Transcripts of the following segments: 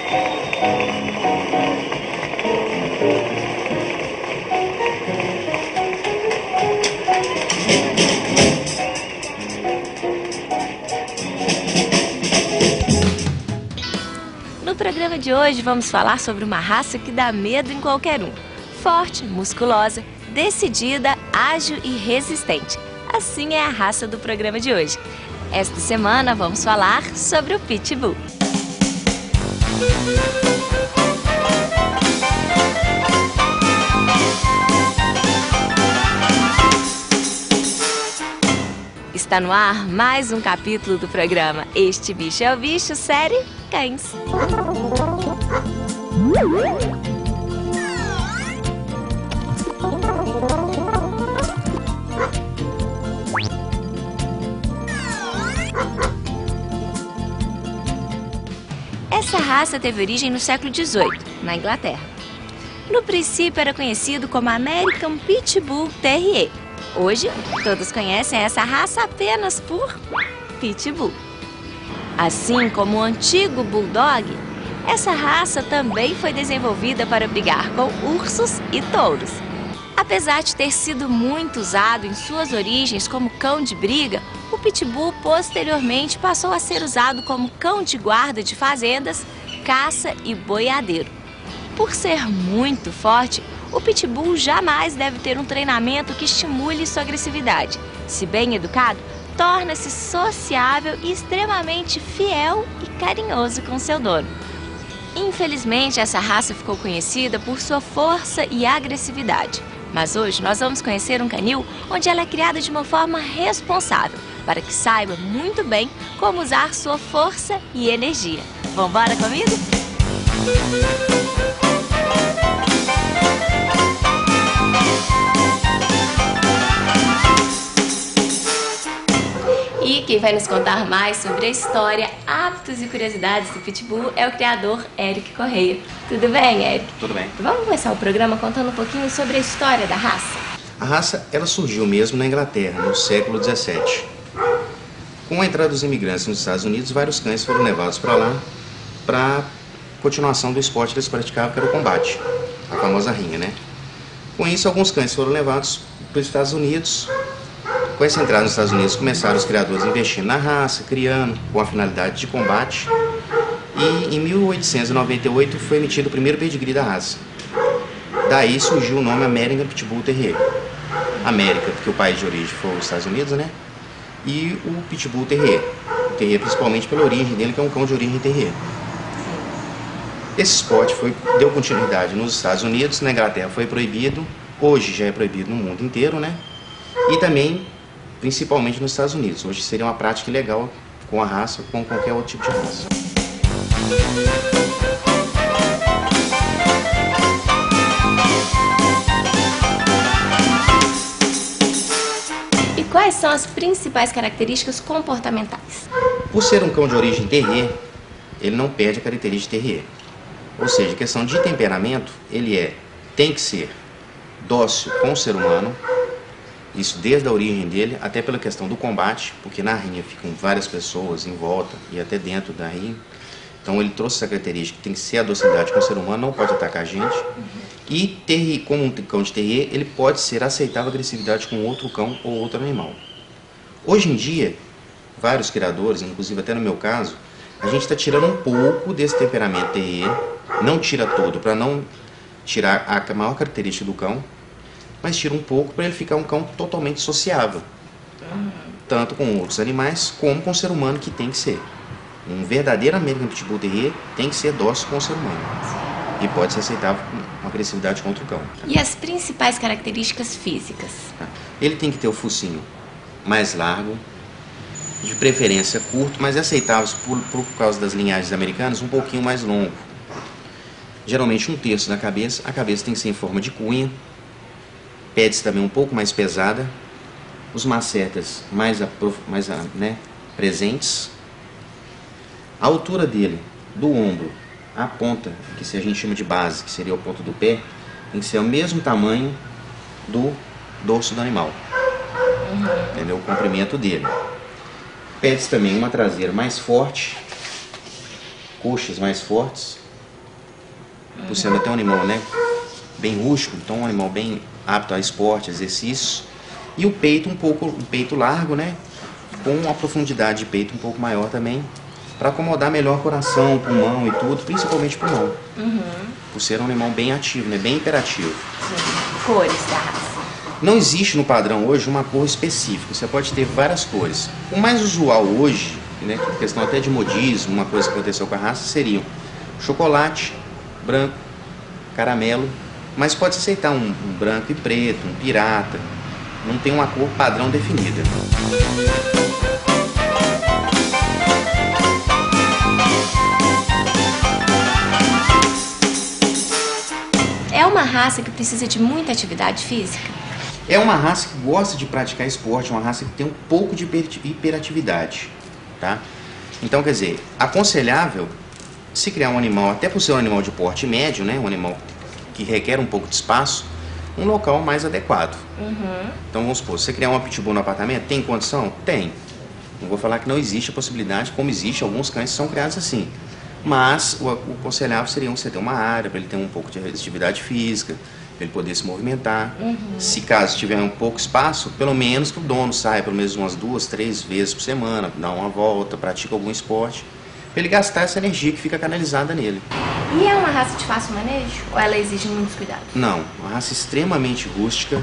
No programa de hoje vamos falar sobre uma raça que dá medo em qualquer um. Forte, musculosa, decidida, ágil e resistente. Assim é a raça do programa de hoje. Esta semana vamos falar sobre o Pitbull. Está no ar mais um capítulo do programa Este Bicho é o Bicho, série Cães. Essa raça teve origem no século XVIII, na Inglaterra. No princípio era conhecido como American Pitbull Terrier. Hoje, todos conhecem essa raça apenas por Pitbull. Assim como o antigo Bulldog, essa raça também foi desenvolvida para brigar com ursos e touros. Apesar de ter sido muito usado em suas origens como cão de briga, o Pitbull posteriormente passou a ser usado como cão de guarda de fazendas, caça e boiadeiro. Por ser muito forte, o Pitbull jamais deve ter um treinamento que estimule sua agressividade. Se bem educado, torna-se sociável e extremamente fiel e carinhoso com seu dono. Infelizmente, essa raça ficou conhecida por sua força e agressividade. Mas hoje nós vamos conhecer um canil onde ela é criada de uma forma responsável, para que saiba muito bem como usar sua força e energia. Vambora comigo? E quem vai nos contar mais sobre a história, hábitos e curiosidades do Pitbull é o criador Eric Correia. Tudo bem, Eric? Tudo bem. Vamos começar o programa contando um pouquinho sobre a história da raça. A raça, ela surgiu mesmo na Inglaterra, no século XVII. Com a entrada dos imigrantes nos Estados Unidos, vários cães foram levados para lá para continuação do esporte que eles praticavam, que era o combate, a famosa rinha, né? Com isso, alguns cães foram levados para os Estados Unidos. Com essa entrada nos Estados Unidos, começaram os criadores investindo na raça, criando com a finalidade de combate. E em 1898 foi emitido o primeiro pedigree da raça. Daí surgiu o nome American Pitbull Terrier. América, porque o país de origem foi os Estados Unidos, né? E o Pitbull Terrier. O Terrier principalmente pela origem dele, que é um cão de origem Terrier. Esse esporte deu continuidade nos Estados Unidos, na Inglaterra foi proibido, hoje já é proibido no mundo inteiro, né? E também, principalmente nos Estados Unidos. Hoje seria uma prática ilegal com a raça, com qualquer outro tipo de raça. E quais são as principais características comportamentais? Por ser um cão de origem terrier, ele não perde a característica de terrier. Ou seja, questão de temperamento, ele tem que ser dócil com o ser humano, isso desde a origem dele, até pela questão do combate, porque na rinha ficam várias pessoas em volta e até dentro da rinha. Então ele trouxe essa característica, tem que ser a docilidade com o ser humano, não pode atacar a gente. E terrier, como um cão de terrier, ele pode ser aceitável a agressividade com outro cão ou outro animal. Hoje em dia, vários criadores, inclusive até no meu caso, a gente está tirando um pouco desse temperamento terrier, não tira todo, para não tirar a maior característica do cão, mas tira um pouco para ele ficar um cão totalmente sociável, tanto com outros animais como com o ser humano, que tem que ser. Um verdadeiro American Pitbull Terrier tem que ser dócil com o ser humano e pode ser aceitável com agressividade contra o cão. E as principais características físicas? Ele tem que ter o focinho mais largo, de preferência curto, mas é aceitável por causa das linhagens americanas um pouquinho mais longo. Geralmente um terço da cabeça, a cabeça tem que ser em forma de cunha, pede-se também um pouco mais pesada, os massetas mais presentes. A altura dele, do ombro à ponta, que a gente chama de base, que seria o ponto do pé, tem que ser o mesmo tamanho do dorso do animal. Entendeu? O comprimento dele. Pede-se também uma traseira mais forte, coxas mais fortes por ser até um animal, né, bem rústico, então um animal bem apto a esporte, exercícios. E o peito um peito largo, né, com uma profundidade de peito um pouco maior também, para acomodar melhor coração, pulmão e tudo, principalmente pulmão. Por ser um animal bem ativo, né, bem hiperativo. Sim. Cores da raça. Não existe no padrão hoje uma cor específica, você pode ter várias cores. O mais usual hoje, né, questão até de modismo, uma coisa que aconteceu com a raça, seriam chocolate, branco, caramelo, mas pode se aceitar um branco e preto, um pirata, não tem uma cor padrão definida. É uma raça que precisa de muita atividade física? É uma raça que gosta de praticar esporte, uma raça que tem um pouco de hiperatividade, tá? Então, quer dizer, aconselhável se criar um animal, até por ser um animal de porte médio, né, um animal que requer um pouco de espaço, um local mais adequado. Então, vamos supor, se você criar uma pitbull no apartamento, tem condição? Tem. Não vou falar que não existe a possibilidade, como existe, alguns cães são criados assim. Mas o aconselhável seria você ter uma área para ele ter um pouco de atividade física, para ele poder se movimentar. Se caso tiver um pouco espaço, pelo menos que o dono saia pelo menos umas 2, 3 vezes por semana, dá uma volta, pratica algum esporte, para ele gastar essa energia que fica canalizada nele. E é uma raça de fácil manejo ou ela exige muitos cuidados? Não, uma raça extremamente rústica.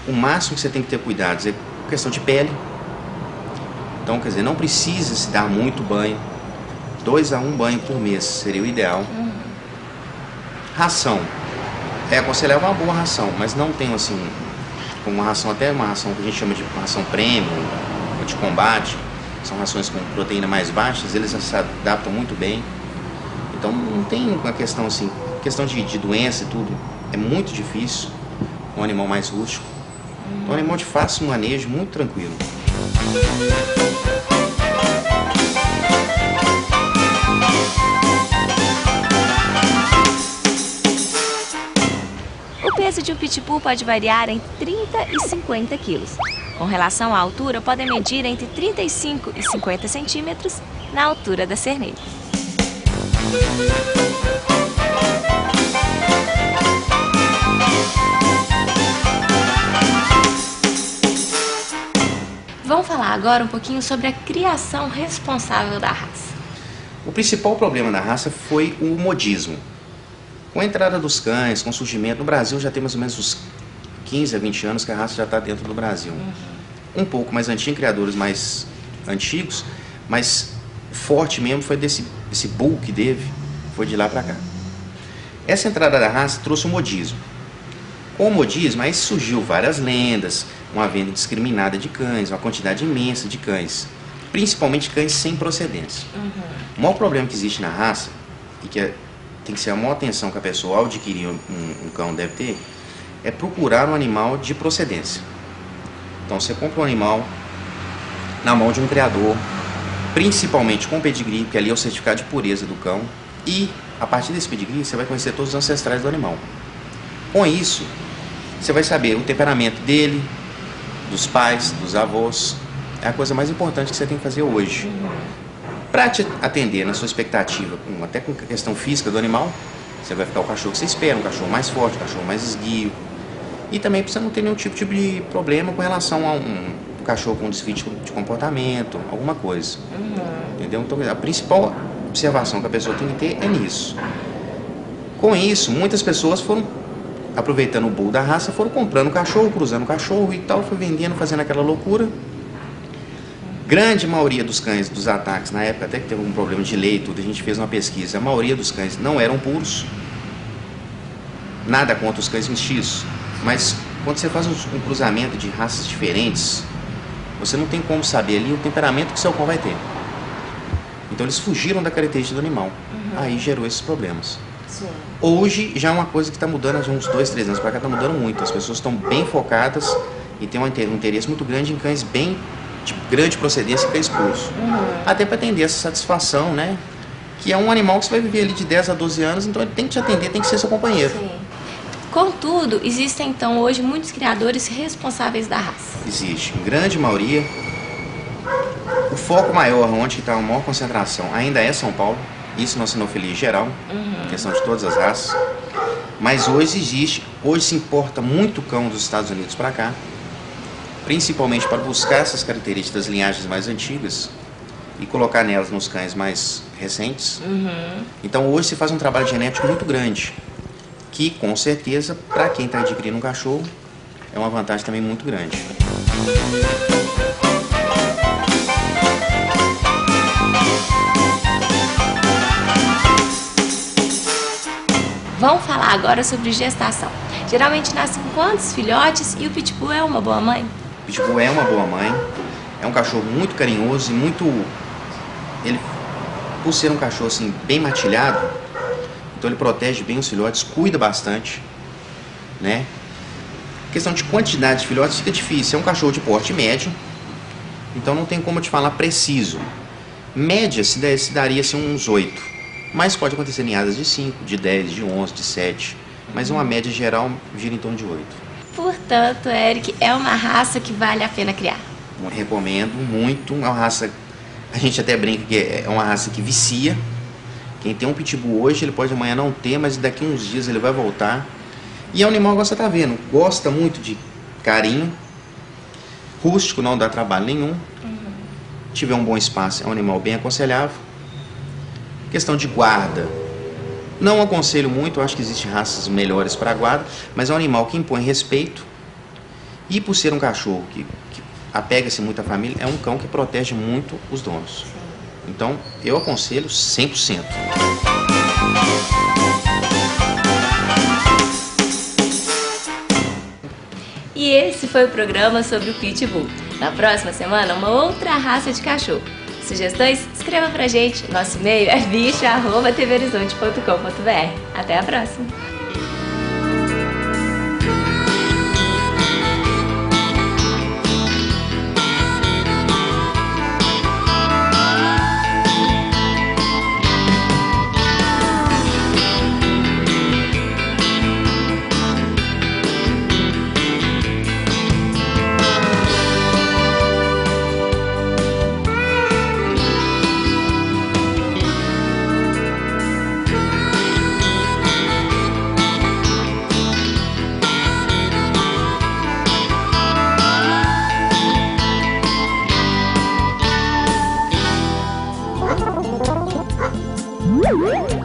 O máximo que você tem que ter cuidados é questão de pele. Então, quer dizer, não precisa se dar muito banho. 2 a 1 banho por mês seria o ideal. Ração. É aconselhável uma boa ração, mas não tem assim, uma ração, até uma ração que a gente chama de ração premium, ou de combate, são rações com proteína mais baixas, eles se adaptam muito bem. Então não tem uma questão assim, questão de doença e tudo, é muito difícil, um animal mais rústico. É um animal de fácil manejo, muito tranquilo. O peso de um pitbull pode variar entre 30 e 50 quilos. Com relação à altura, podem medir entre 35 e 50 centímetros na altura da cernelha. Vamos falar agora um pouquinho sobre a criação responsável da raça. O principal problema da raça foi o modismo. Com a entrada dos cães, com o surgimento, no Brasil já tem mais ou menos uns 15 a 20 anos que a raça já está dentro do Brasil. Um pouco mais antigo, criadores mais antigos, mas forte mesmo foi esse bull que teve, foi de lá para cá. Essa entrada da raça trouxe o modismo. Com o modismo, aí surgiu várias lendas, uma venda indiscriminada de cães, uma quantidade imensa de cães, principalmente cães sem procedência. O maior problema que existe na raça, e que tem que ser a maior atenção que a pessoa ao adquirir um cão deve ter, é procurar um animal de procedência. Então você compra um animal na mão de um criador, principalmente com pedigree, porque ali é o certificado de pureza do cão, e a partir desse pedigree você vai conhecer todos os ancestrais do animal. Com isso, você vai saber o temperamento dele, dos pais, dos avós. É a coisa mais importante que você tem que fazer hoje. Para te atender na sua expectativa, até com a questão física do animal, você vai ficar o cachorro que você espera, um cachorro mais forte, um cachorro mais esguio. E também para você não ter nenhum tipo de problema com relação a um cachorro com desvio de comportamento, alguma coisa. Entendeu? Então a principal observação que a pessoa tem que ter é nisso. Com isso, muitas pessoas foram aproveitando o bull da raça, foram comprando o cachorro, cruzando o cachorro e tal, foi vendendo, fazendo aquela loucura. Grande maioria dos cães dos ataques, na época até que teve um problema de lei e tudo, a gente fez uma pesquisa, a maioria dos cães não eram puros. Nada contra os cães mestiços, mas quando você faz um cruzamento de raças diferentes, você não tem como saber ali o temperamento que seu cão vai ter. Então eles fugiram da característica do animal, aí gerou esses problemas. Sim. Hoje já é uma coisa que está mudando, há uns 2, 3 anos para cá está mudando muito, as pessoas estão bem focadas e tem um interesse muito grande em cães bem de grande procedência e cães puros. Até para atender essa satisfação, né? Que é um animal que você vai viver ali de 10 a 12 anos, então ele tem que te atender, tem que ser seu companheiro. Sim. Contudo, existem então hoje muitos criadores responsáveis da raça. Existe, em grande maioria. O foco maior, onde está a maior concentração, ainda é São Paulo. Isso na sinofilia geral, questão de todas as raças. Mas hoje se importa muito cão dos Estados Unidos para cá, principalmente para buscar essas características das linhagens mais antigas e colocar nelas nos cães mais recentes. Então hoje se faz um trabalho genético muito grande, que com certeza, para quem está adquirindo um cachorro, é uma vantagem também muito grande. Vamos falar agora sobre gestação. Geralmente nascem quantos filhotes e o Pitbull é uma boa mãe? O Pitbull é uma boa mãe, é um cachorro muito carinhoso e muito... Ele, por ser um cachorro assim, bem matilhado, então ele protege bem os filhotes, cuida bastante, né? Questão de quantidade de filhotes fica difícil, é um cachorro de porte médio, então não tem como eu te falar preciso. Média se daria assim, uns 8. Mas pode acontecer ninhadas de 5, de 10, de 11, de 7. Mas uma média geral gira em torno de 8. Portanto, Eric, é uma raça que vale a pena criar. Eu recomendo muito. É uma raça, a gente até brinca que é uma raça que vicia. Quem tem um Pitbull hoje, ele pode amanhã não ter, mas daqui a uns dias ele vai voltar. E é um animal que você está vendo, gosta muito de carinho. Rústico, não dá trabalho nenhum. Tiver um bom espaço, é um animal bem aconselhável. Questão de guarda, não aconselho muito, eu acho que existem raças melhores para guarda, mas é um animal que impõe respeito e por ser um cachorro que apega-se muito à família, é um cão que protege muito os donos. Então, eu aconselho 100%. E esse foi o programa sobre o Pitbull. Na próxima semana, uma outra raça de cachorro. Sugestões? Escreva pra gente. Nosso e-mail é bicho@tvhorizonte.com.br. Até a próxima! Woo!